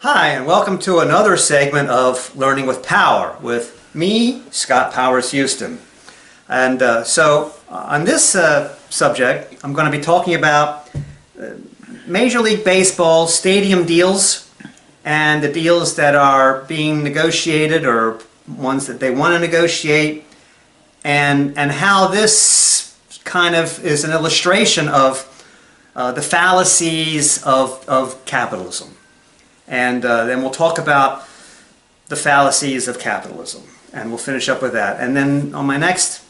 Hi, and welcome to another segment of Learning with Power with me, Scott Powers Houston. And on this subject, I'm going to be talking about Major League Baseball stadium deals and the deals that are being negotiated or ones that they want to negotiate, and how this kind of is an illustration of the fallacies of capitalism. And then we'll talk about the fallacies of capitalism, and we'll finish up with that. And then on my next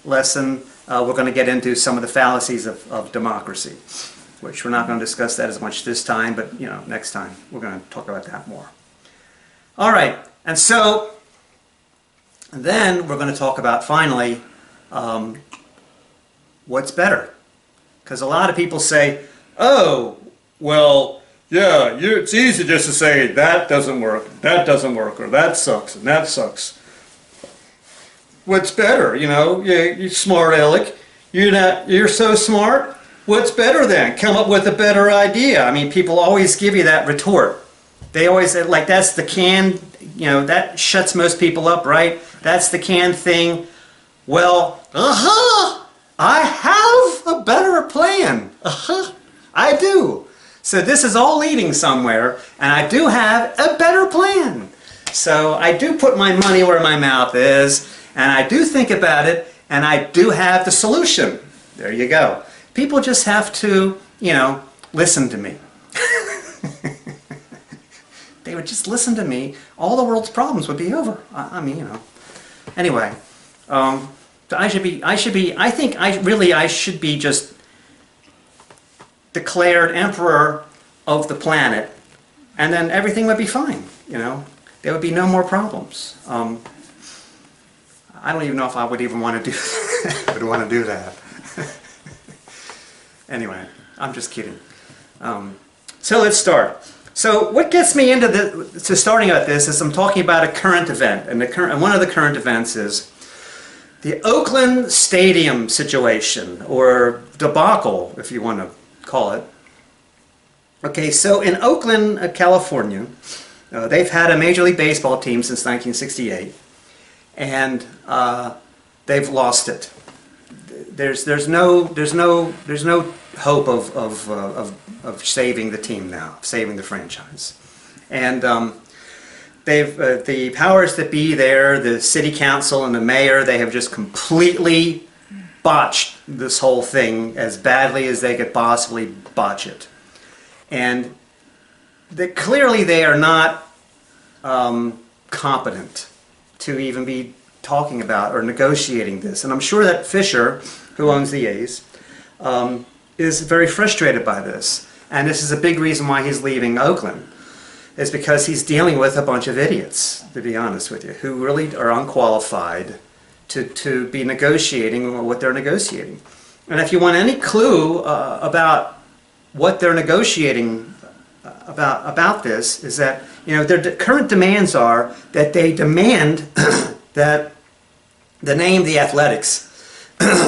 lesson, we're going to get into some of the fallacies of democracy, which we're not going to discuss that as much this time, but next time we're going to talk about that more. All right, and so then we're going to talk about finally what's better, because a lot of people say, "Oh, well, yeah, it's easy just to say that doesn't work, or that sucks, and that sucks. What's better? You smart aleck. You're so smart. What's better then? Come up with a better idea." I mean, people always give you that retort. They always say, like, that's the canned, that shuts most people up, right? That's the canned thing. Well, I have a better plan. I do. So this is all leading somewhere, and I do have a better plan. So I do put my money where my mouth is, and I do think about it, and I do have the solution. There you go. People just have to, listen to me. They would just listen to me, all the world's problems would be over. Anyway, I should be just declared emperor of the planet, and then everything would be fine. There would be no more problems. I don't even know if I would even want to do that. Anyway, I'm just kidding. So let's start. So what gets me into starting about this is I'm talking about a current event, and one of the current events is the Oakland Stadium situation, or debacle, if you want to call it. Okay, so in Oakland, California, they've had a Major League Baseball team since 1968, and they've lost it. There's no hope of saving the team now, saving the franchise, and the powers that be there, the city council and the mayor, they have just completely botched this whole thing as badly as they could possibly botch it. And clearly they are not competent to even be talking about or negotiating this. And I'm sure that Fisher, who owns the A's, is very frustrated by this. And this is a big reason why he's leaving Oakland, is because he's dealing with a bunch of idiots, to be honest with you, who really are unqualified to be negotiating what they're negotiating. And if you want any clue about what they're negotiating about this, is that their current demands are that they demand that the name the Athletics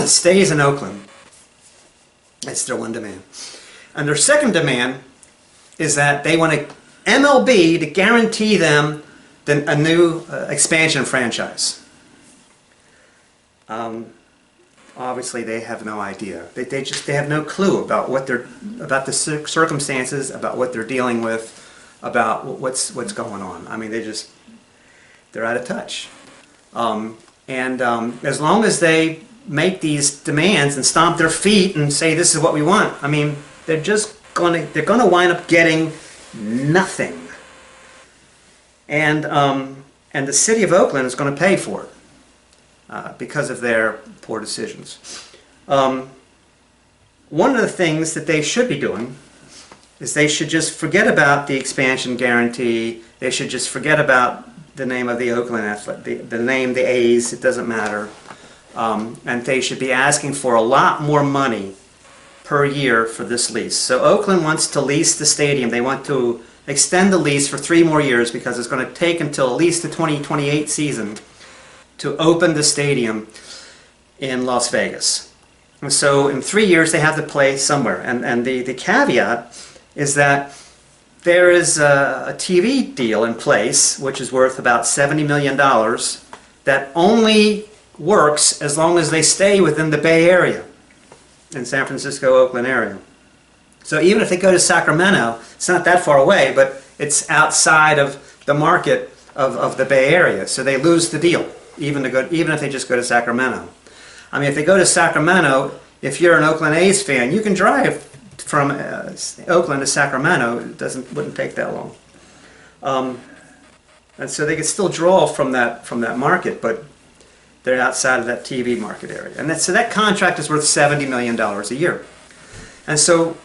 stays in Oakland. That's their one demand. And their second demand is that they want MLB to guarantee them a new expansion franchise. Obviously, they have no idea. They have no clue about about the circumstances, about what they're dealing with, about what's going on. I mean, they're out of touch. As long as they make these demands and stomp their feet and say this is what we want, I mean, they're going to wind up getting nothing. And the city of Oakland is going to pay for it. Because of their poor decisions. One of the things that they should be doing is they should just forget about the expansion guarantee. They should just forget about the name of the Oakland Athletic, the name, the A's, it doesn't matter. And they should be asking for a lot more money per year for this lease. So Oakland wants to lease the stadium. They want to extend the lease for 3 more years because it's going to take until at least the 2028 season to open the stadium in Las Vegas. And so in 3 years they have to play somewhere. And the caveat is that there is a TV deal in place, which is worth about $70 million, that only works as long as they stay within the Bay Area, in San Francisco, Oakland area. So even if they go to Sacramento, it's not that far away, but it's outside of the market of the Bay Area. So they lose the deal, even if they just go to Sacramento. I mean, if they go to Sacramento, if you're an Oakland A's fan, you can drive from Oakland to Sacramento. It wouldn't take that long. And so they could still draw from that market, but they're outside of that TV market area. And so that contract is worth $70 million a year. And so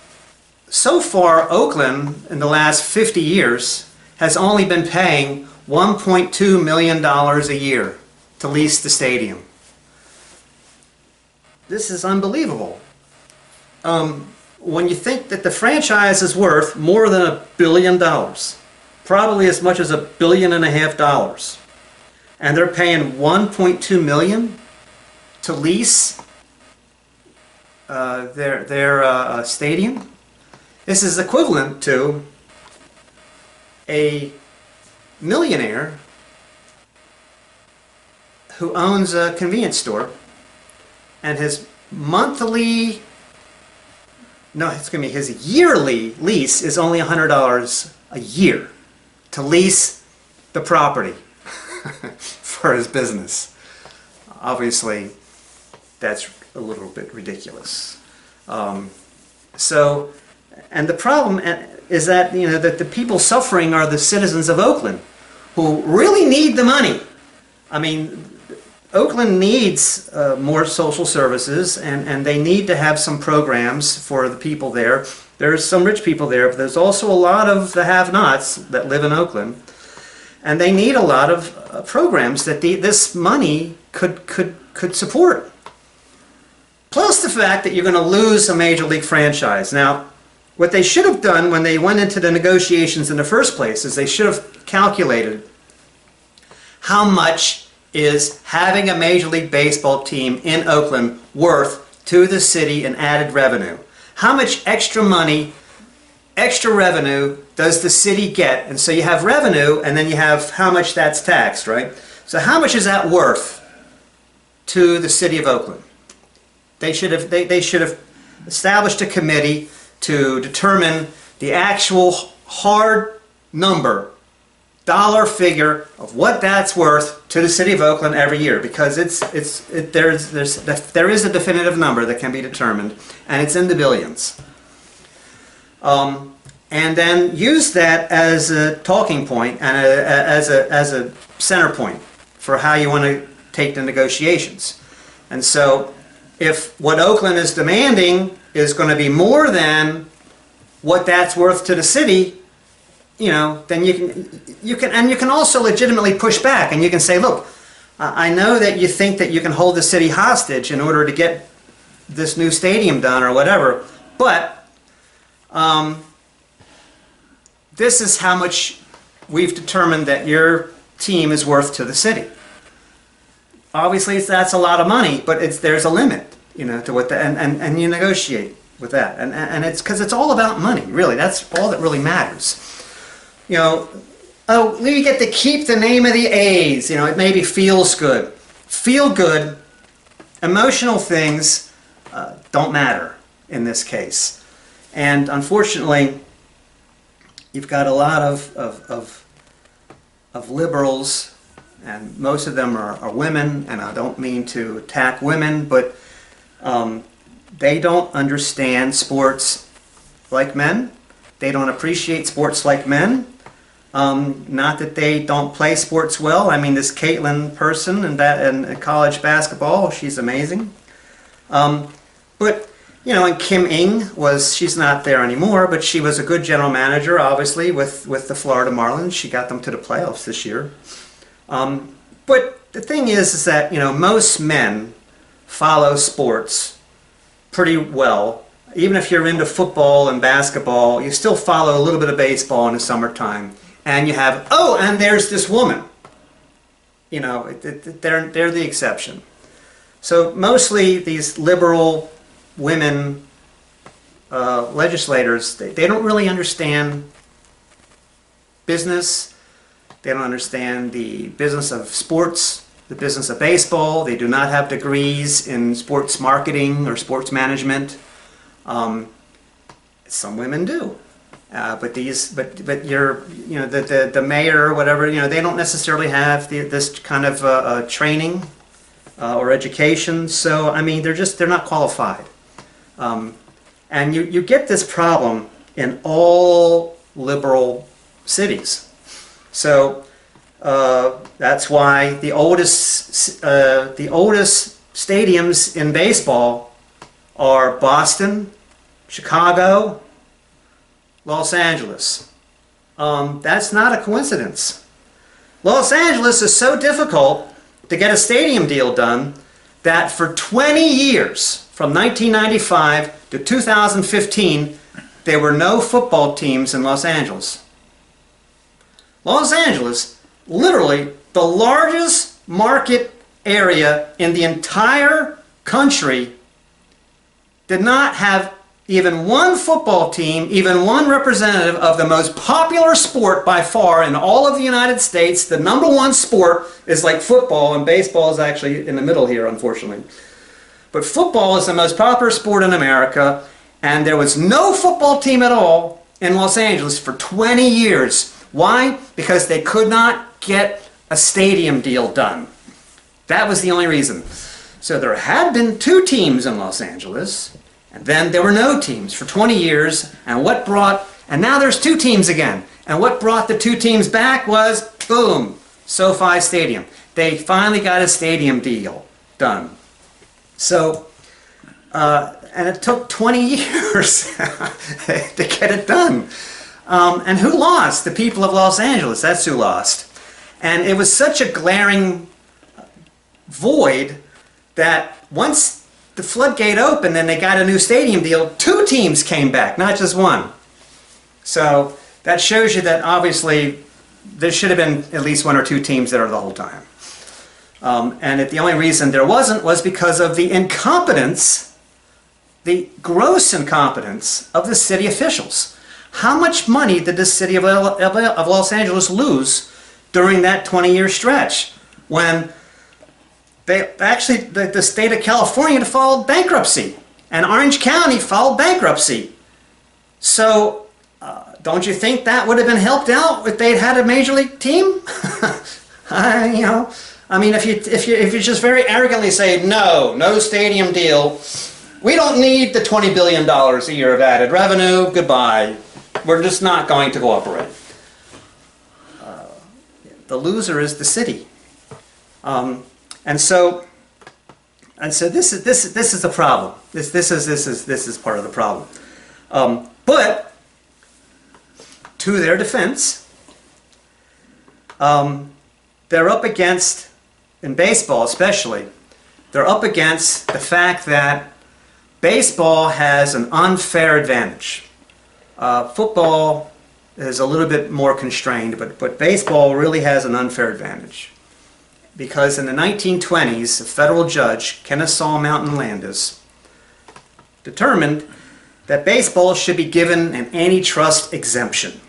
far, Oakland, in the last 50 years, has only been paying $1.2 million a year to lease the stadium. This is unbelievable. When you think that the franchise is worth more than $1 billion, probably as much as $1.5 billion, and they're paying $1.2 million to lease their stadium, this is equivalent to a millionaire who owns a convenience store, and his yearly lease is only $100 a year to lease the property for his business. Obviously, that's a little bit ridiculous. And the problem is that that the people suffering are the citizens of Oakland, who really need the money. I mean, Oakland needs more social services, and they need to have some programs for the people there. There's some rich people there, but there's also a lot of the have-nots that live in Oakland, and they need a lot of programs that this money could support. Plus the fact that you're going to lose a major league franchise. Now, what they should have done when they went into the negotiations in the first place is they should have calculated how much is having a Major League Baseball team in Oakland worth to the city in added revenue. How much extra money, extra revenue does the city get? And so you have revenue, and then you have how much that's taxed, right? So how much is that worth to the city of Oakland? They should have established a committee to determine the actual hard number, dollar figure of what that's worth to the city of Oakland every year, because there is a definitive number that can be determined, and it's in the billions. And then use that as a talking point and as a center point for how you want to take the negotiations. And so if what Oakland is demanding is going to be more than what that's worth to the city, then you can also legitimately push back, and you can say, look, I know that you think that you can hold the city hostage in order to get this new stadium done or whatever, but this is how much we've determined that your team is worth to the city. Obviously, that's a lot of money, but there's a limit, to what and you negotiate with that, and it's because it's all about money, really. That's all that really matters. Oh, we get to keep the name of the A's. It maybe feels good. Feel good, emotional things don't matter in this case, and unfortunately, you've got a lot of liberals. And most of them are women, and I don't mean to attack women, but they don't understand sports like men. They don't appreciate sports like men. Not that they don't play sports well. I mean, this Caitlin person in college basketball, she's amazing. But, and Kim Ng she's not there anymore, but she was a good general manager, obviously, with the Florida Marlins. She got them to the playoffs this year. But the thing is that, most men follow sports pretty well. Even if you're into football and basketball, you still follow a little bit of baseball in the summertime. And you have, and there's this woman. They're the exception. So mostly these liberal women legislators, they don't really understand business. They don't understand the business of sports, the business of baseball. They do not have degrees in sports marketing or sports management. Some women do. But the mayor or whatever, they don't necessarily have this kind of training or education. So I mean, they're not qualified. And you get this problem in all liberal cities. So that's why the oldest stadiums in baseball are Boston, Chicago, Los Angeles. That's not a coincidence. Los Angeles is so difficult to get a stadium deal done that for 20 years, from 1995 to 2015, there were no football teams in Los Angeles. Los Angeles, literally the largest market area in the entire country, did not have even one football team, even one representative of the most popular sport by far in all of the United States. The number one sport is like football, and baseball is actually in the middle here, unfortunately. But football is the most popular sport in America, and there was no football team at all in Los Angeles for 20 years. Why? Because they could not get a stadium deal done. That was the only reason. So there had been 2 teams in Los Angeles, and then there were no teams for 20 years, and now there's 2 teams again. And what brought the 2 teams back was, boom, SoFi Stadium. They finally got a stadium deal done. So, and it took 20 years to get it done. And who lost? The people of Los Angeles. That's who lost. And it was such a glaring void that once the floodgate opened and they got a new stadium deal, 2 teams came back, not just 1. So that shows you that obviously there should have been at least 1 or 2 teams there the whole time. And the only reason there wasn't was because of the incompetence, the gross incompetence of the city officials. How much money did the city of Los Angeles lose during that 20-year stretch when the state of California filed bankruptcy and Orange County filed bankruptcy? So don't you think that would have been helped out if they'd had a major league team? I mean, if you just very arrogantly say no stadium deal, we don't need the $20 billion a year of added revenue. Goodbye. We're just not going to cooperate. The loser is the city, and so this is the problem. This is part of the problem. But to their defense, they're up against, in baseball especially, they're up against the fact that baseball has an unfair advantage. Football is a little bit more constrained, but baseball really has an unfair advantage. Because in the 1920s, a federal judge, Kennesaw Mountain Landis, determined that baseball should be given an antitrust exemption.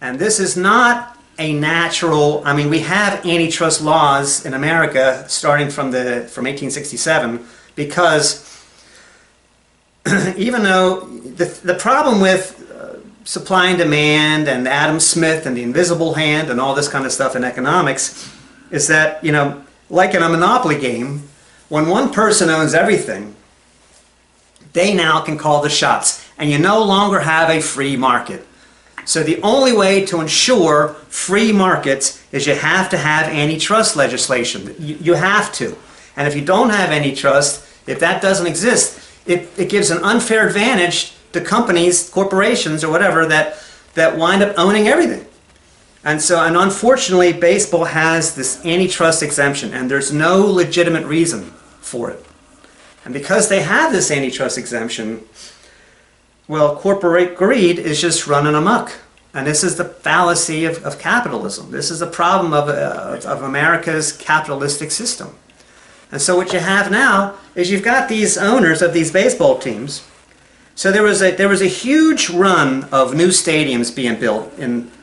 And this is not a natural, I mean, we have antitrust laws in America starting from 1867, because even though the problem with supply and demand and Adam Smith and the invisible hand and all this kind of stuff in economics is that, like in a monopoly game, when one person owns everything, they now can call the shots, and you no longer have a free market. So the only way to ensure free markets is you have to have antitrust legislation. You have to. And if you don't have antitrust, if that doesn't exist, it gives an unfair advantage to companies, corporations, or whatever that wind up owning everything. And unfortunately, baseball has this antitrust exemption, and there's no legitimate reason for it. And because they have this antitrust exemption, well, corporate greed is just running amok. And this is the fallacy of capitalism. This is the problem of America's capitalistic system. And so what you have now is you've got these owners of these baseball teams, So there was a huge run of new stadiums being built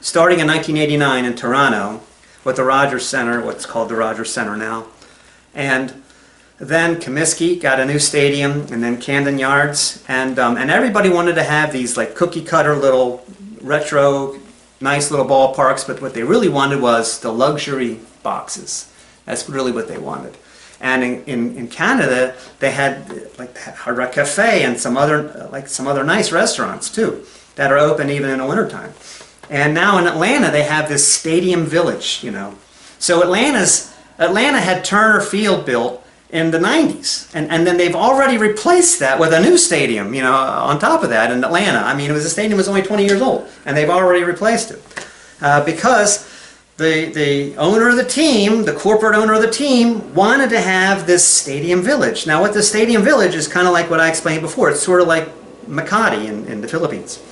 starting in 1989 in Toronto with the Rogers Center, what's called the Rogers Center now. And then Comiskey got a new stadium, and then Camden Yards, and everybody wanted to have these like cookie cutter little retro, nice little ballparks, but what they really wanted was the luxury boxes. That's really what they wanted. And in Canada, they had like Hard Rock Cafe and some other nice restaurants too that are open even in the wintertime. And now in Atlanta, they have this Stadium Village, you know. So Atlanta had Turner Field built in the 90s, and then they've already replaced that with a new stadium, you know, on top of that in Atlanta. I mean, the stadium was only 20 years old, and they've already replaced it because the owner of the team, the corporate owner of the team, wanted to have this Stadium Village. Now, what the Stadium Village is kind of like what I explained before. It's sort of like Makati in the Philippines.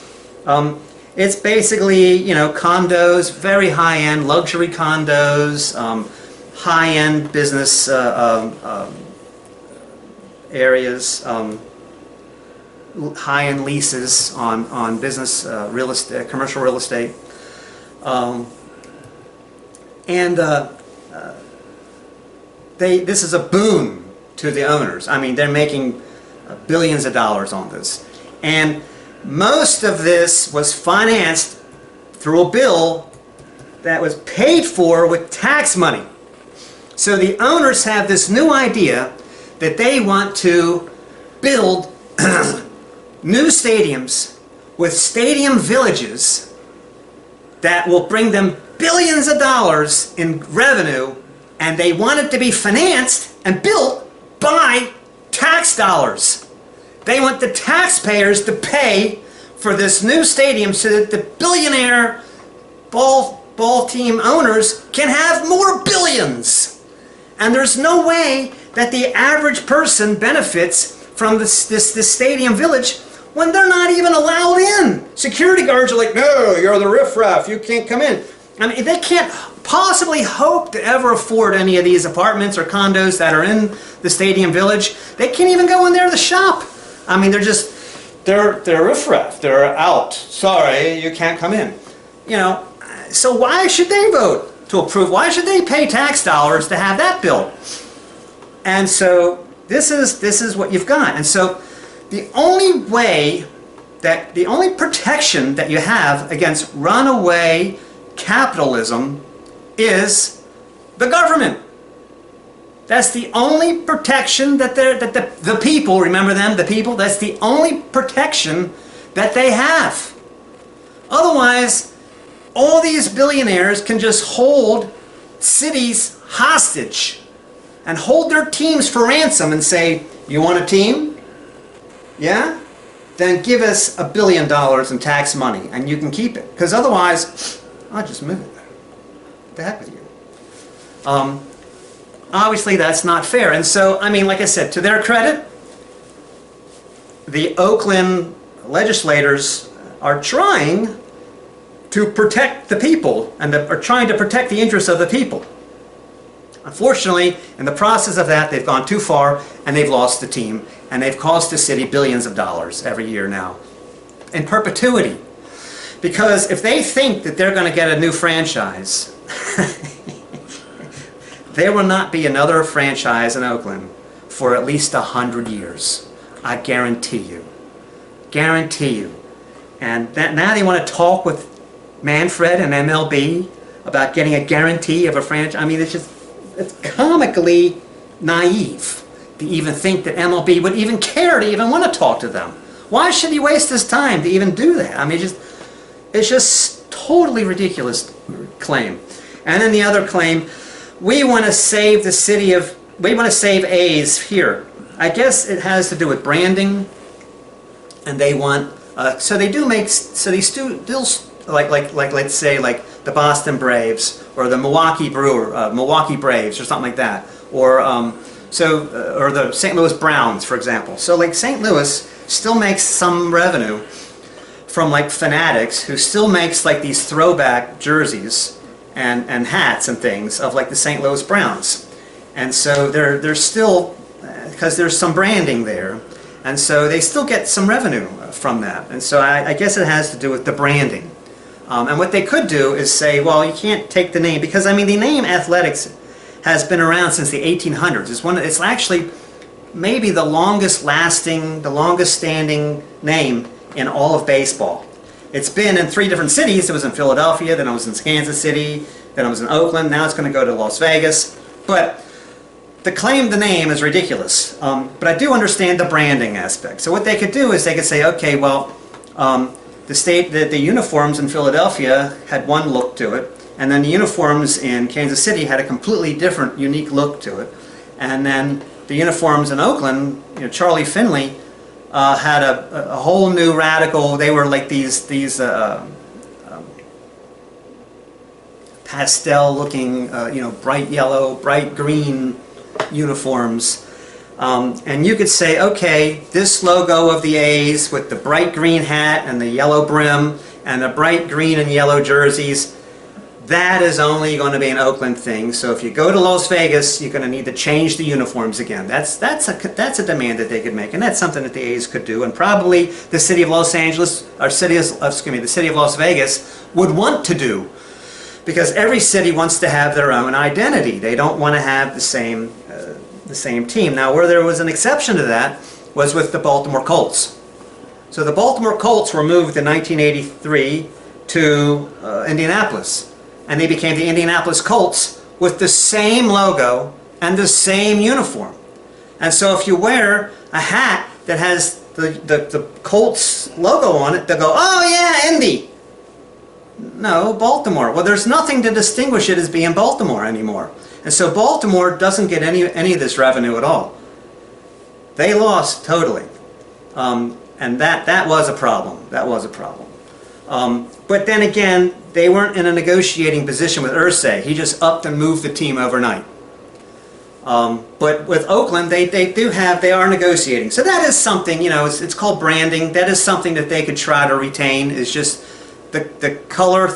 It's basically, you know, condos, very high-end luxury condos, high-end business areas, high-end leases on business real estate, commercial real estate. This is a boon to the owners. I mean, they're making billions of dollars on this. And most of this was financed through a bill that was paid for with tax money. So the owners have this new idea that they want to build new stadiums with stadium villages that will bring them billions of dollars in revenue, and they want it to be financed and built by tax dollars. They want the taxpayers to pay for this new stadium so that the billionaire ball team owners can have more billions. And there's no way that the average person benefits from this stadium village when they're not even allowed in. Security guards are like, no, you're the riffraff, you can't come in. I mean, they can't possibly hope to ever afford any of these apartments or condos that are in the Stadium Village. They can't even go in there to shop. I mean, they're riffraff. They're out. Sorry, you can't come in. You know, so why should they vote to approve? Why should they pay tax dollars to have that built? And so this is what you've got. And so the only protection that you have against runaway capitalism is the government. That's the only protection that the people, remember them, the people, that's the only protection that they have. Otherwise, all these billionaires can just hold cities hostage and hold their teams for ransom and say, you want a team? Yeah? Then give us $1 billion in tax money and you can keep it. Because otherwise, I'll just move it. What the heck with you? Obviously, that's not fair. And so, I mean, like I said, to their credit, the Oakland legislators are trying to protect the people and are trying to protect the interests of the people. Unfortunately, in the process of that, they've gone too far and they've lost the team and they've cost the city billions of dollars every year now in perpetuity. Because if they think that they're going to get a new franchise, there will not be another franchise in Oakland for at least 100 years. I guarantee you. Guarantee you. And now they want to talk with Manfred and MLB about getting a guarantee of a franchise. I mean, it's comically naive to even think that MLB would even care to even want to talk to them. Why should he waste his time to even do that? I mean, it's just totally ridiculous claim. And then the other claim, we want to save the city of, we want to save A's here. I guess it has to do with branding, and they want, so they do make, so they still, like let's say like the Boston Braves or the Milwaukee Braves or something like that, or or the St. Louis Browns, for example. So like St. Louis still makes some revenue from like Fanatics, who still makes like these throwback jerseys and hats and things of like the St. Louis Browns. And so they're still, because there's some branding there. And so they still get some revenue from that. And so I guess it has to do with the branding. And what they could do is say, well, you can't take the name, because I mean the name athletics has been around since the 1800s. It's actually maybe the longest lasting, the longest standing name in all of baseball. It's been in 3 different cities. It was in Philadelphia, then it was in Kansas City, then it was in Oakland, now it's going to go to Las Vegas. But to claim the name is ridiculous. But I do understand the branding aspect. So what they could do is they could say, okay, well, the uniforms in Philadelphia had one look to it, and then the uniforms in Kansas City had a completely different, unique look to it. And then the uniforms in Oakland, Charlie Finley had a whole new radical. They were like these pastel-looking, bright yellow, bright green uniforms. And you could say, okay, this logo of the A's with the bright green hat and the yellow brim and the bright green and yellow jerseys, that is only going to be an Oakland thing. So if you go to Las Vegas, you're going to need to change the uniforms again. That's a demand that they could make, and that's something that the A's could do, and probably the city of Los Angeles, or the city of Las Vegas would want to do, because every city wants to have their own identity. They don't want to have the same team. Now, where there was an exception to that was with the Baltimore Colts. So the Baltimore Colts were moved in 1983 to Indianapolis. And they became the Indianapolis Colts with the same logo and the same uniform. And so if you wear a hat that has the Colts logo on it, they'll go, oh yeah, Indy. No, Baltimore. Well, there's nothing to distinguish it as being Baltimore anymore. And so Baltimore doesn't get any of this revenue at all. They lost totally. And that was a problem. That was a problem. But then again, they weren't in a negotiating position with Irsay. He just upped and moved the team overnight. But with Oakland, they are negotiating. So that is something, it's called branding. That is something that they could try to retain, is just the color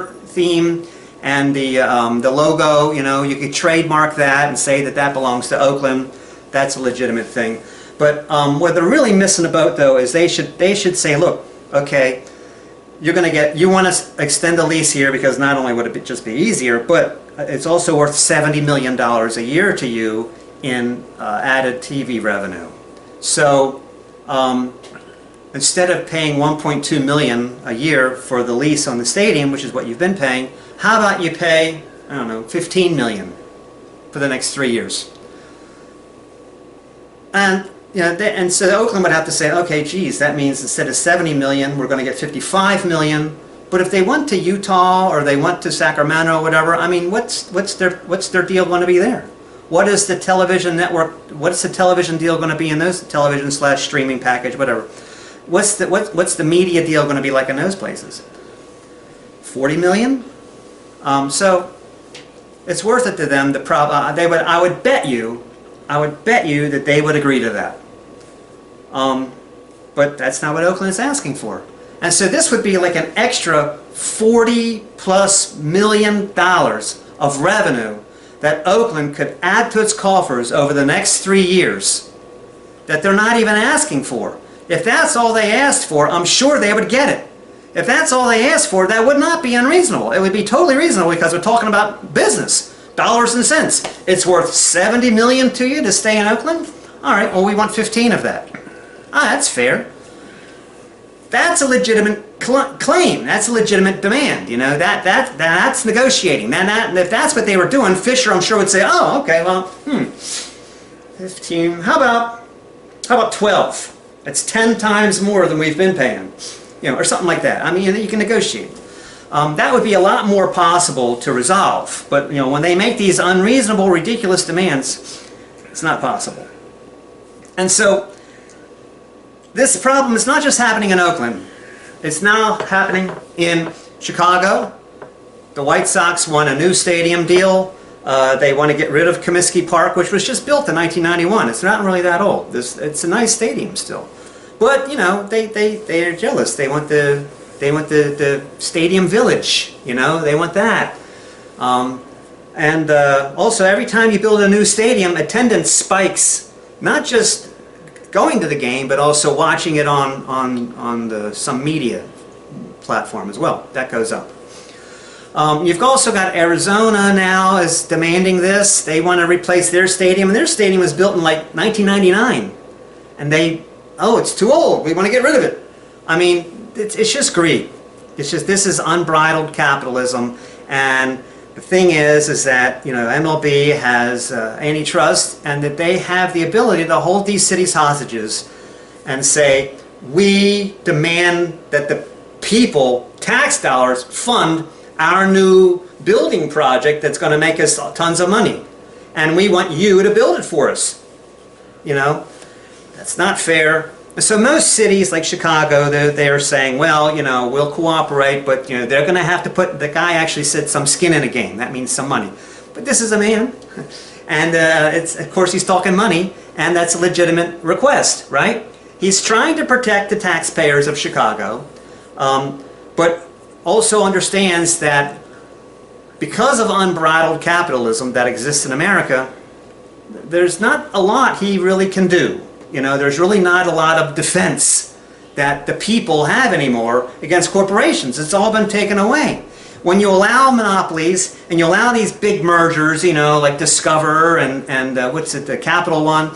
theme and the logo. You could trademark that and say that belongs to Oakland. That's a legitimate thing. But what they're really missing about, though, is they should say, look, okay, you want to extend the lease here because not only would it just be easier, but it's also worth $70 million a year to you in added TV revenue. So instead of paying $1.2 million a year for the lease on the stadium, which is what you've been paying, how about you pay, I don't know, $15 million for the next 3 years? And so Oakland would have to say, okay, geez, that means instead of $70 million, we're going to get $55 million. But if they went to Utah or they went to Sacramento or whatever, I mean, what's their deal going to be there? What is the television network? What's the television deal going to be in those television/streaming package, whatever? What's the media deal going to be like in those places? $40 million. So it's worth it to them. I would bet you that they would agree to that. But that's not what Oakland is asking for. And so this would be like an extra $40+ million of revenue that Oakland could add to its coffers over the next 3 years that they're not even asking for. If that's all they asked for, I'm sure they would get it. If that's all they asked for, that would not be unreasonable. It would be totally reasonable, because we're talking about business, dollars and cents. It's worth $70 million to you to stay in Oakland? All right, well, we want 15 of that. That's fair. That's a legitimate claim. That's a legitimate demand. That's negotiating. If that's what they were doing, Fisher, I'm sure, would say, oh, okay, well, 15. How about 12? That's 10 times more than we've been paying, or something like that. I mean, you can negotiate. That would be a lot more possible to resolve. But when they make these unreasonable, ridiculous demands, it's not possible. And so this problem is not just happening in Oakland. It's now happening in Chicago. The White Sox won a new stadium deal. They want to get rid of Comiskey Park, which was just built in 1991. It's not really that old. It's a nice stadium still. But, they're jealous. They want the Stadium Village. They want that. Also, every time you build a new stadium, attendance spikes. Not just going to the game, but also watching it on some media platform as well. That goes up. You've also got Arizona now is demanding this. They want to replace their stadium, and their stadium was built in like 1999. And it's too old. We want to get rid of it. I mean, it's just greed. It's just, this is unbridled capitalism. And the thing is that, MLB has antitrust, and that they have the ability to hold these cities hostages and say, we demand that the people, tax dollars, fund our new building project that's going to make us tons of money. And we want you to build it for us. That's not fair. So most cities like Chicago, they're saying, well, we'll cooperate, but they're going to have to put, the guy actually said, some skin in the game. That means some money. But this is a man. And of course he's talking money, and that's a legitimate request, right? He's trying to protect the taxpayers of Chicago, but also understands that because of unbridled capitalism that exists in America, there's not a lot he really can do. There's really not a lot of defense that the people have anymore against corporations. It's all been taken away. When you allow monopolies and you allow these big mergers, like Discover and the Capital One,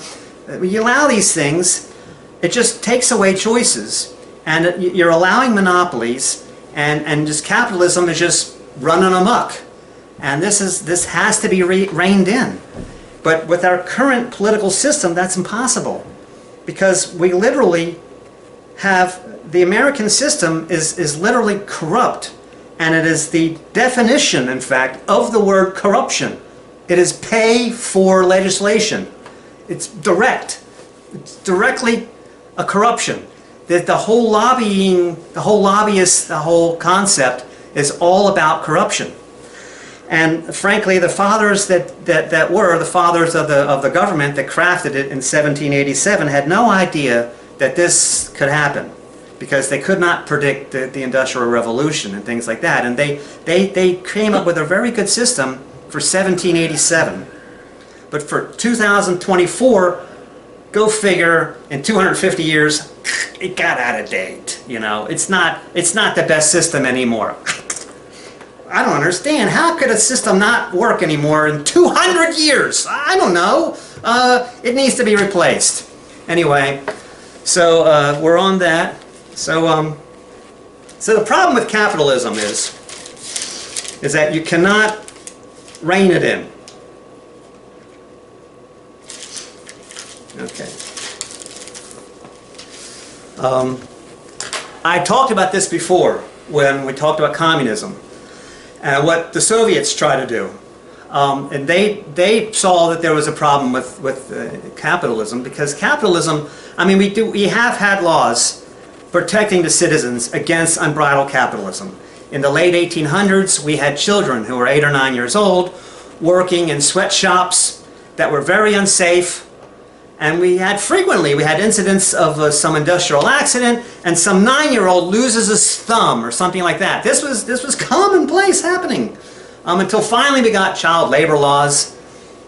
when you allow these things, it just takes away choices. And you're allowing monopolies, and just capitalism is just running amok. And this has to be reined in. But with our current political system, that's impossible. Because we literally have, the American system is literally corrupt. And it is the definition, in fact, of the word corruption. It is pay for legislation. It's direct. It's directly a corruption. That the whole lobbying, the whole lobbyists, the whole concept is all about corruption. And frankly, the fathers that were the fathers of the government that crafted it in 1787 had no idea that this could happen, because they could not predict the Industrial Revolution and things like that. And they came up with a very good system for 1787. But for 2024, go figure, in 250 years, it got out of date. It's not the best system anymore. I don't understand. How could a system not work anymore in 200 years? I don't know. It needs to be replaced. Anyway, so we're on that. So the problem with capitalism is that you cannot rein it in. Okay. I talked about this before when we talked about communism. What the Soviets try to do. And they saw that there was a problem with capitalism, because capitalism, we have had laws protecting the citizens against unbridled capitalism. In the late 1800s, we had children who were 8 or 9 years old working in sweatshops that were very unsafe. And we had incidents of some industrial accident, and some 9-year-old loses his thumb or something like that. This was commonplace happening until finally we got child labor laws.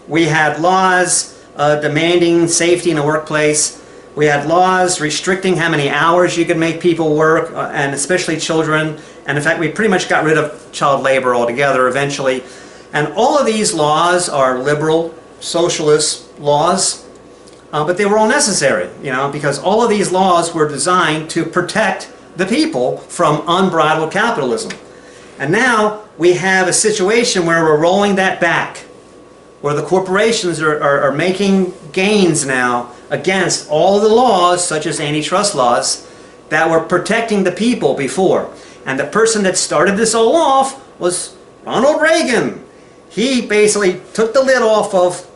We had laws demanding safety in the workplace. We had laws restricting how many hours you could make people work, and especially children. And in fact, we pretty much got rid of child labor altogether eventually. And all of these laws are liberal, socialist laws. But they were all necessary, because all of these laws were designed to protect the people from unbridled capitalism. And now we have a situation where we're rolling that back, where the corporations are making gains now against all the laws, such as antitrust laws, that were protecting the people before. And the person that started this all off was Ronald Reagan. He basically took the lid off of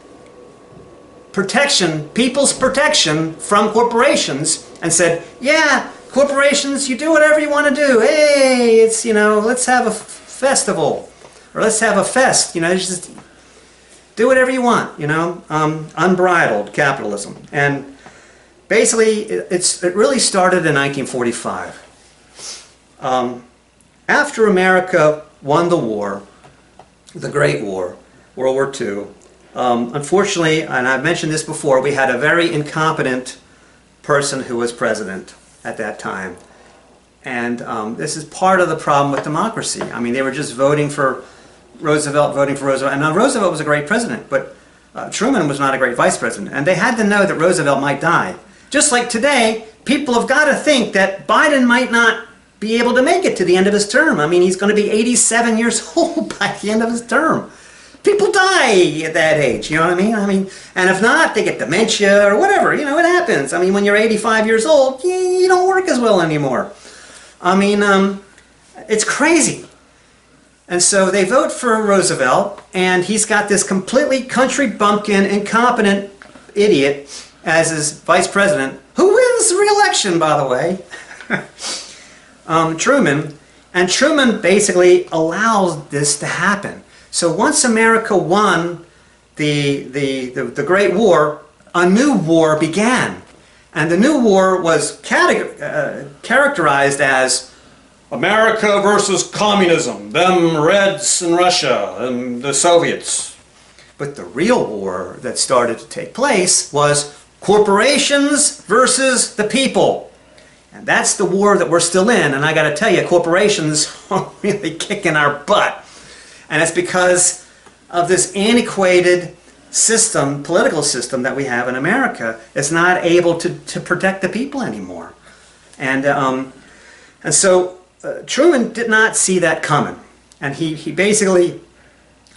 protection, people's protection from corporations, and said, yeah, corporations, you do whatever you want to do. Hey, it's, let's have a festival, or let's have a fest, just do whatever you want, unbridled capitalism. And basically, it really started in 1945. After America won the war, the Great War, World War II, unfortunately, and I've mentioned this before, we had a very incompetent person who was president at that time. And this is part of the problem with democracy. I mean, they were just voting for Roosevelt. And now Roosevelt was a great president, but Truman was not a great vice president. And they had to know that Roosevelt might die. Just like today, people have got to think that Biden might not be able to make it to the end of his term. I mean, he's going to be 87 years old by the end of his term. People die at that age, you know what I mean? And if not, they get dementia or whatever, you know, it happens. I mean, when you're 85 years old, you don't work as well anymore. I mean, it's crazy. And so they vote for Roosevelt, and he's got this completely country bumpkin, incompetent idiot as his vice president, who wins re-election, by the way, Truman. And Truman basically allows this to happen. So once America won the Great War, a new war began. And the new war was characterized as America versus communism, them Reds in Russia and the Soviets. But the real war that started to take place was corporations versus the people. And that's the war that we're still in. And I got to tell you, corporations are really kicking our butt. And it's because of this antiquated system, political system that we have in America. It's not able to protect the people anymore. And so Truman did not see that coming. And he basically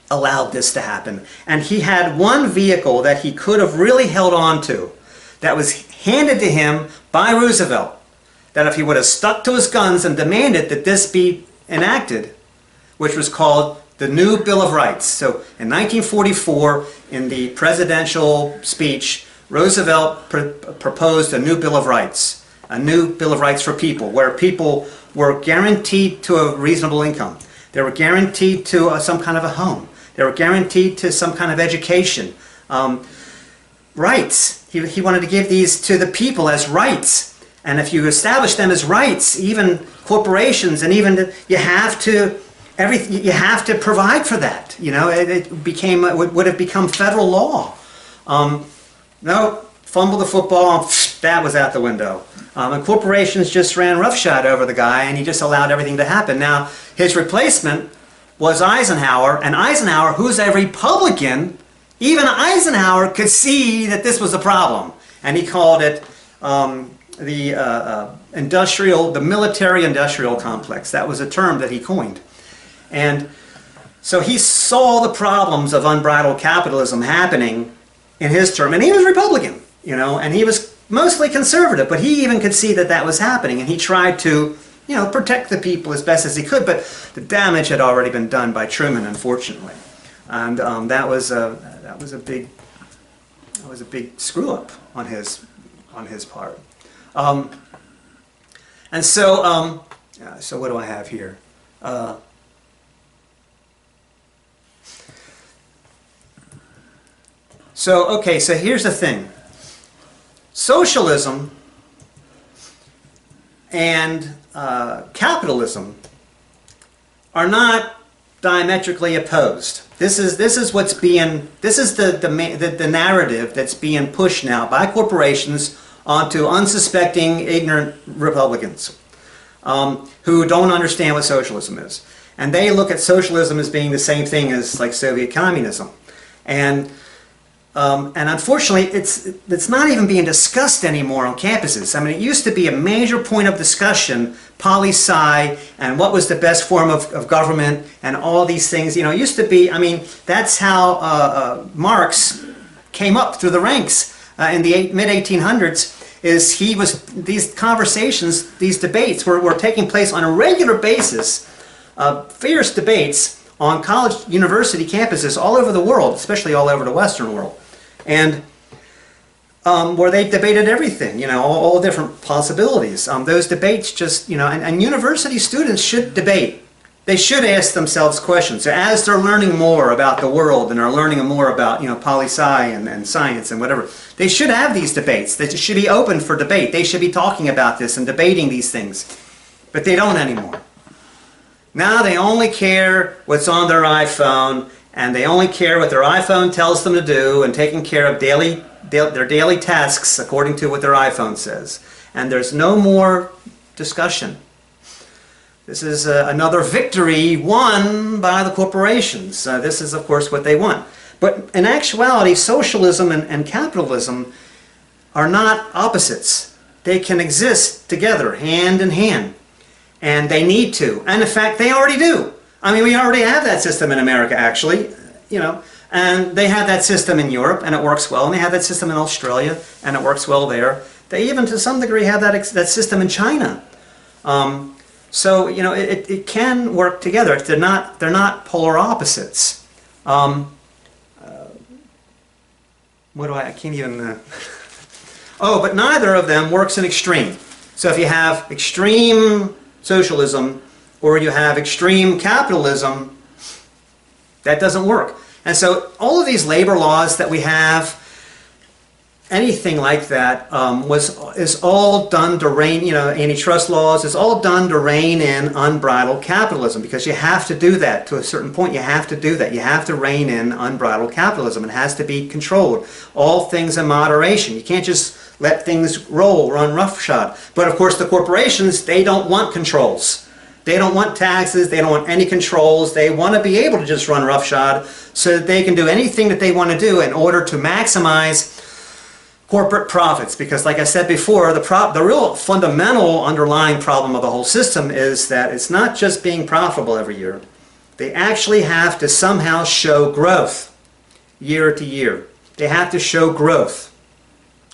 allowed this to happen. And he had one vehicle that he could have really held on to that was handed to him by Roosevelt, that if he would have stuck to his guns and demanded that this be enacted, which was called the New Bill of Rights. So in 1944, in the presidential speech, Roosevelt proposed a new Bill of Rights, a new Bill of Rights for people, where people were guaranteed to a reasonable income. They were guaranteed to some kind of a home. They were guaranteed to some kind of education. Rights. He wanted to give these to the people as rights. And if you establish them as rights, even corporations, and even you have to provide for that. You know, it would have become federal law. No, fumble the football, that was out the window. And corporations just ran roughshod over the guy, and he just allowed everything to happen. Now, his replacement was Eisenhower, and Eisenhower, who's a Republican, even Eisenhower could see that this was a problem, and he called it the military-industrial complex. That was a term that he coined. And so he saw the problems of unbridled capitalism happening in his term, and he was Republican, you know, and he was mostly conservative, but he even could see that that was happening, and he tried to, you know, protect the people as best as he could, but the damage had already been done by Truman, unfortunately, and that was a big screw up on his part. And so so what do I have here? So here's the thing. Socialism and capitalism are not diametrically opposed. This is the narrative that's being pushed now by corporations onto unsuspecting, ignorant Republicans who don't understand what socialism is. And they look at socialism as being the same thing as like Soviet communism. And unfortunately, it's not even being discussed anymore on campuses. I mean, it used to be a major point of discussion, poli-sci, and what was the best form of government, and all these things. You know, it used to be, I mean, that's how Marx came up through the ranks in the mid-1800s, is these conversations, these debates were taking place on a regular basis, fierce debates on college, university campuses all over the world, especially all over the Western world. And where they debated everything, you know, all different possibilities. Those debates just, you know, and university students should debate. They should ask themselves questions. So as they're learning more about the world and are learning more about, you know, poli-sci and science and whatever, they should have these debates. They should be open for debate. They should be talking about this and debating these things. But they don't anymore. Now they only care what's on their iPhone, and they only care what their iPhone tells them to do, and taking care of daily their daily tasks according to what their iPhone says. And there's no more discussion. This is another victory won by the corporations. This is, of course, what they want. But in actuality, socialism and capitalism are not opposites. They can exist together, hand in hand. And they need to. And in fact, they already do. I mean, we already have that system in America, actually. And they have that system in Europe, and it works well. And they have that system in Australia, and it works well there. They even, to some degree, have that system in China. So it can work together. They're not polar opposites. I can't even. Oh, but neither of them works in extreme. So if you have extreme socialism or you have extreme capitalism, that doesn't work. And so all of these labor laws that we have, anything like that, is all done to rein, antitrust laws, is all done to rein in unbridled capitalism, because you have to do that to a certain point. You have to do that. You have to rein in unbridled capitalism. It has to be controlled. All things in moderation. You can't just let things run roughshod. But of course the corporations, they don't want controls. They don't want taxes. They don't want any controls. They want to be able to just run roughshod so that they can do anything that they want to do in order to maximize corporate profits. Because like I said before, the real fundamental underlying problem of the whole system is that it's not just being profitable every year. They actually have to somehow show growth year to year. They have to show growth.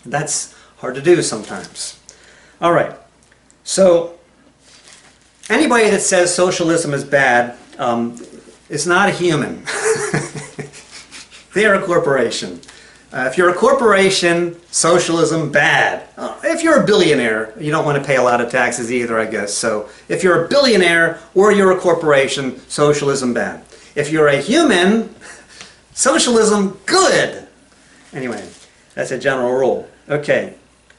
That's hard to do sometimes. All right. So anybody that says socialism is bad is not a human. They're a corporation. If you're a corporation, socialism, bad. If you're a billionaire, you don't want to pay a lot of taxes either, I guess. So if you're a billionaire or you're a corporation, socialism, bad. If you're a human, socialism, good. Anyway, that's a general rule. Okay.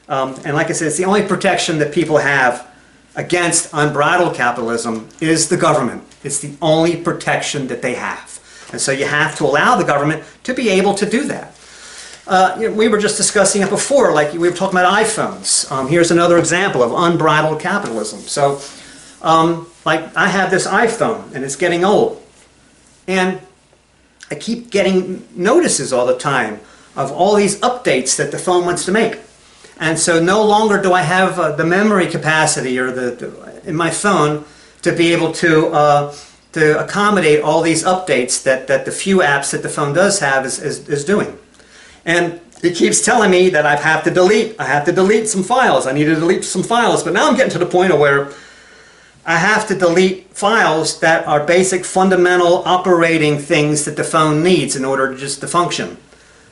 And like I said, it's the only protection that people have against unbridled capitalism is the government. It's the only protection that they have. And so you have to allow the government to be able to do that. We were just discussing it before, like we were talking about iPhones. Here's another example of unbridled capitalism. So, like I have this iPhone and it's getting old. And I keep getting notices all the time of all these updates that the phone wants to make. And so no longer do I have the memory capacity or in my phone to be able to accommodate all these updates that the few apps that the phone does have is doing. And it keeps telling me that I have to delete some files. I need to delete some files. But now I'm getting to the point where I have to delete files that are basic fundamental operating things that the phone needs in order just to function.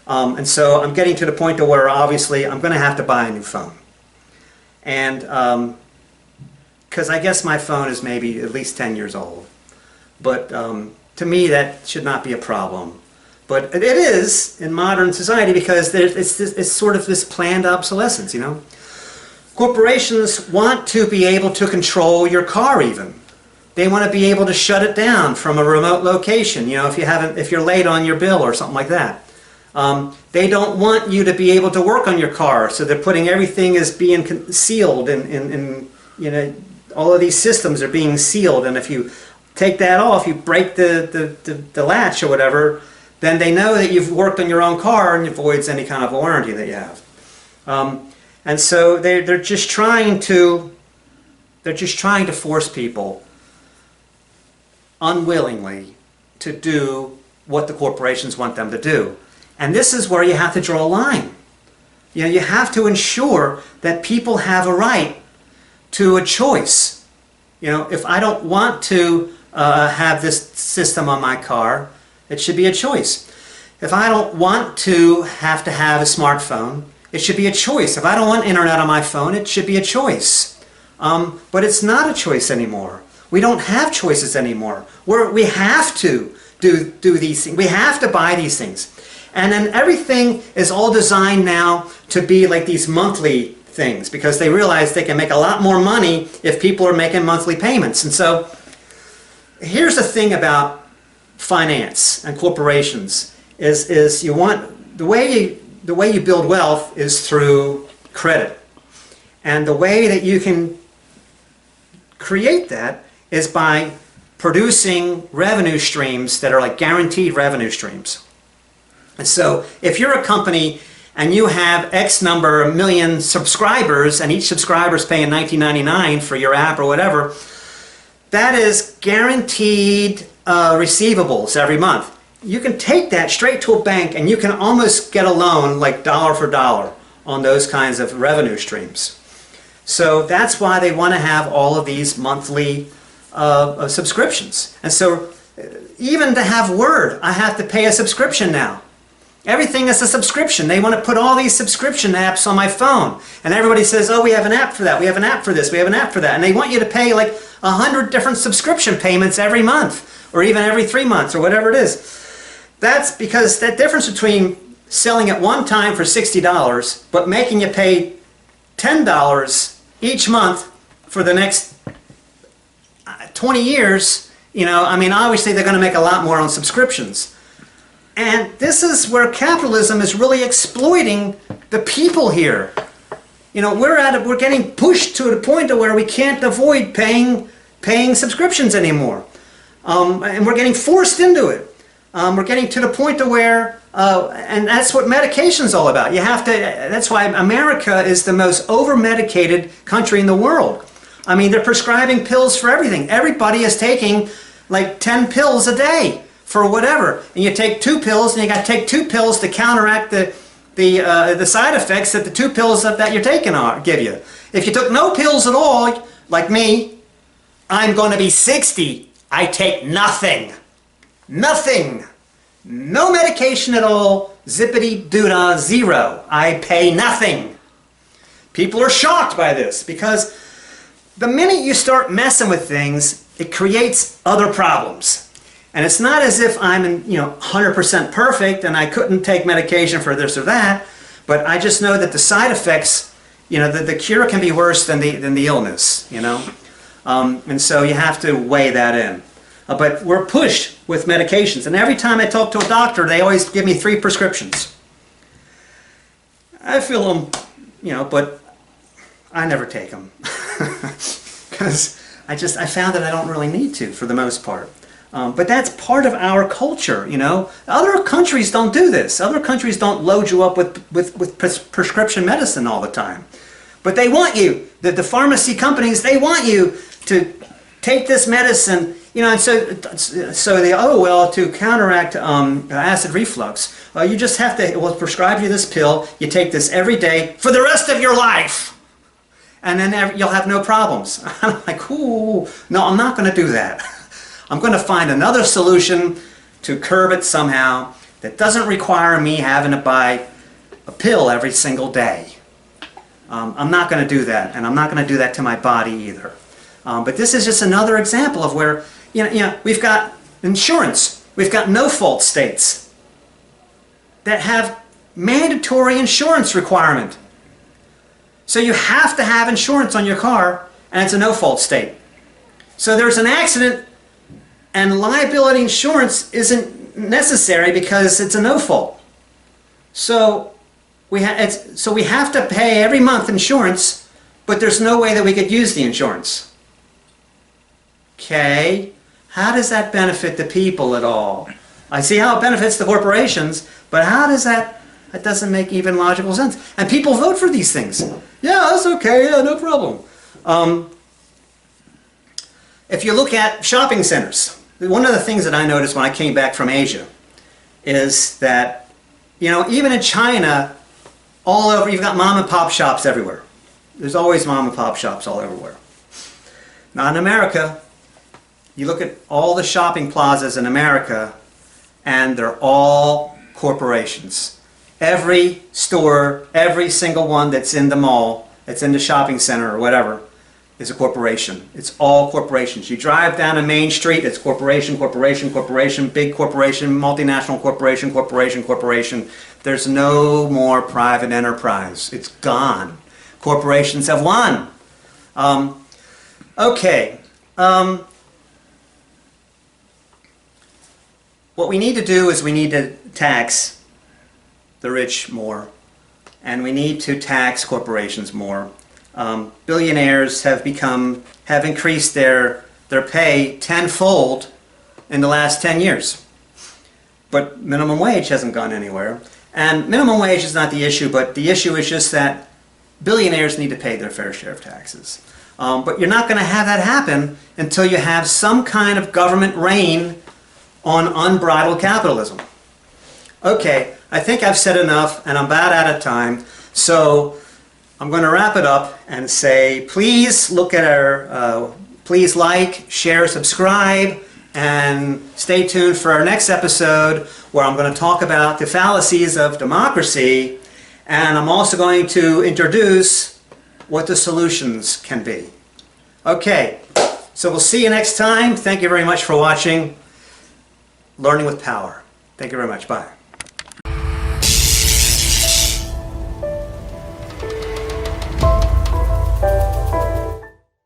And so I'm getting to the point where obviously I'm going to have to buy a new phone. And because I guess my phone is maybe at least 10 years old. But to me that should not be a problem. But it is in modern society because it's sort of this planned obsolescence, Corporations want to be able to control your car even. They want to be able to shut it down from a remote location, if you're late on your bill or something like that. They don't want you to be able to work on your car, so they're putting everything as being sealed and all of these systems are being sealed, and if you take that off, you break the latch or whatever, then they know that you've worked on your own car and it avoids any kind of warranty that you have. And so they're just trying to force people unwillingly to do what the corporations want them to do. And this is where you have to draw a line. You have to ensure that people have a right to a choice. If I don't want to have this system on my car, it should be a choice. If I don't want to have a smartphone, it should be a choice. If I don't want internet on my phone, it should be a choice. But it's not a choice anymore. We don't have choices anymore. We have to do these things. We have to buy these things. And then everything is all designed now to be like these monthly things because they realize they can make a lot more money if people are making monthly payments. And so here's the thing about finance and corporations is you want the way the way you build wealth is through credit. And the way that you can create that is by producing revenue streams that are like guaranteed revenue streams. And so if you're a company and you have X number, a million subscribers, and each subscriber is paying $19.99 for your app or whatever, that is guaranteed receivables every month. You can take that straight to a bank and you can almost get a loan like dollar for dollar on those kinds of revenue streams. So that's why they want to have all of these monthly subscriptions. And so even to have Word, I have to pay a subscription now. Everything is a subscription. They want to put all these subscription apps on my phone. And everybody says, oh, we have an app for that. We have an app for this. We have an app for that. And they want you to pay like 100 different subscription payments every month or even every 3 months or whatever it is. That's because that difference between selling at one time for $60 but making you pay $10 each month for the next 20 years, you know, I mean, obviously they're going to make a lot more on subscriptions. And this is where capitalism is really exploiting the people here. You know, we're getting pushed to the point where we can't avoid paying subscriptions anymore. And we're getting forced into it. We're getting to the point to where, and that's what medication's all about. You have to, that's why America is the most over-medicated country in the world. I mean, they're prescribing pills for everything. Everybody is taking like 10 pills a day for whatever. And you take 2 pills, and you got to take 2 pills to counteract the side effects that the 2 pills that you're taking give you. If you took no pills at all, like me, I'm going to be 60. I take nothing. Nothing. No medication at all. Zippity-doo-dah, zero. I pay nothing. People are shocked by this because the minute you start messing with things, it creates other problems. And it's not as if I'm 100% perfect and I couldn't take medication for this or that, but I just know that the side effects, the cure can be worse than the illness, and so you have to weigh that in. But we're pushed with medications, and every time I talk to a doctor, they always give me 3 prescriptions. I feel them, but I never take them because I found that I don't really need to for the most part. But that's part of our culture, Other countries don't do this. Other countries don't load you up with prescription medicine all the time. But they want you, the pharmacy companies, they want you to take this medicine, and so they, to counteract acid reflux, you just have to, we'll prescribe you this pill, you take this every day for the rest of your life. And then you'll have no problems. I'm like, ooh, no, I'm not going to do that. I'm going to find another solution to curb it somehow that doesn't require me having to buy a pill every single day. I'm not going to do that, and I'm not going to do that to my body either. But this is just another example of where, we've got insurance. We've got no-fault states that have mandatory insurance requirement. So you have to have insurance on your car, and it's a no-fault state. So there's an accident, and liability insurance isn't necessary because it's a no-fault. So we have to pay every month insurance, but there's no way that we could use the insurance. Okay, how does that benefit the people at all? I see how it benefits the corporations, but how does that doesn't make even logical sense. And people vote for these things. Yeah, that's okay, yeah, no problem. If you look at shopping centers, one of the things that I noticed when I came back from Asia is that, even in China, all over, you've got mom and pop shops everywhere. There's always mom and pop shops all everywhere. Now in America, you look at all the shopping plazas in America, and they're all corporations. Every store, every single one that's in the mall, that's in the shopping center or whatever, is a corporation. It's all corporations. You drive down a main street, it's corporation, corporation, corporation, big corporation, multinational corporation, corporation, corporation. There's no more private enterprise. It's gone. Corporations have won. What we need to do is we need to tax the rich more, and we need to tax corporations more. Billionaires have increased their pay tenfold in the last 10 years. But minimum wage hasn't gone anywhere. And minimum wage is not the issue, but the issue is just that billionaires need to pay their fair share of taxes. But you're not going to have that happen until you have some kind of government reign on unbridled capitalism. Okay, I think I've said enough, and I'm about out of time. So I'm going to wrap it up and say, please look at our, please like, share, subscribe, and stay tuned for our next episode where I'm going to talk about the fallacies of democracy, and I'm also going to introduce what the solutions can be. Okay, so we'll see you next time. Thank you very much for watching Learning with Power. Thank you very much. Bye.